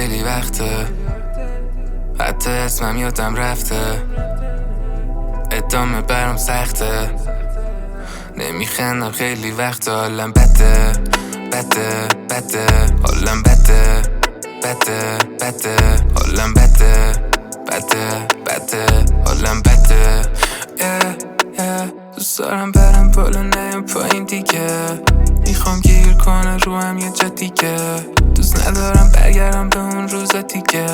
خیلی وقته، حتی اسمم یادم رفته. ادامه برام سخته، نمیخندم خیلی وقت. حالم بده بده بده، حالم بده بده بده، حالم بده بده بده، حالم بده. دوست دارم برم بالا نیم پایین دیگه، میخوام گیر کنه رو هم یه جا دیگه. دوست ندارم برگردم به اون روزا دیگه،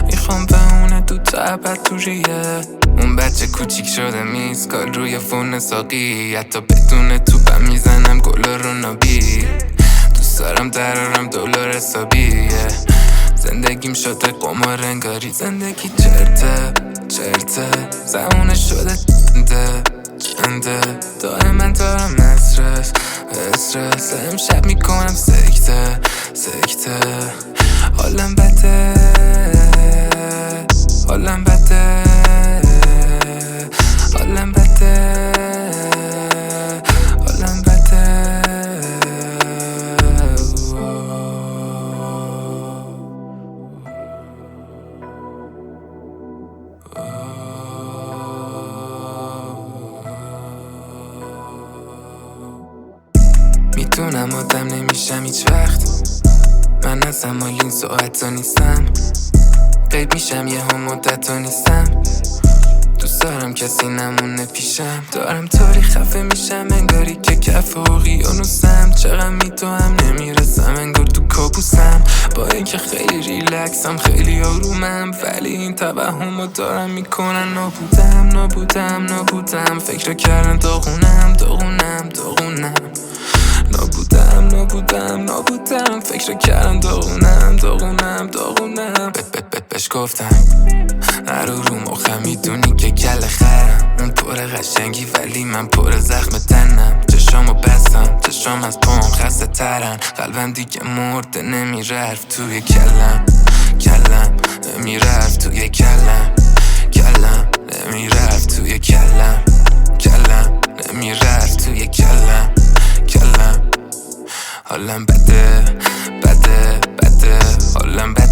میخوام بمونه دو تا ابد تو ریه. اون بچه کوچیک شده میسکال روی فون ساقی، حتی بدون توپم میزنم گلا رو نابی. دوست دارم درارم دلار حسابیه، زندگیم شده قمار انگاری. زندگی چرته چرته، زمونه شده جنده. دائما دارم استرس، امشب میکنم سکته سکته. حالم بده حالم بده حالم بده حالم بده. میدونم آدم نمیشم هیچ وقت، من از همالین ساعتا نیستم. غیب میشم یه هم مدتا نیستم. دوست دارم کسی نمونه پیشم، دارم تاریخ خفه میشم انگاری که کف اقیانوسم. چقدر میتوهم نمیرسم انگار تو کابوسم، با اینکه خیلی ریلکسم خیلی آرومم، ولی این توهمو دارم میکنن نابودم. فکر کردن داغونم نابودم. فکر کردن داغونم. بهش گفتم نرو رو مخم، میدونی که کل خرم. اون پر قشنگی ولی من پر زخم تنم. چشامو بستم، چشام از پام خسته ترن. قلبم دیگه مرده نمیره حرف توی کلم نمیره حرف توی کلم نمیره حرف توی کلم نمیره حرف توی کلم. حالم بده حالم بده.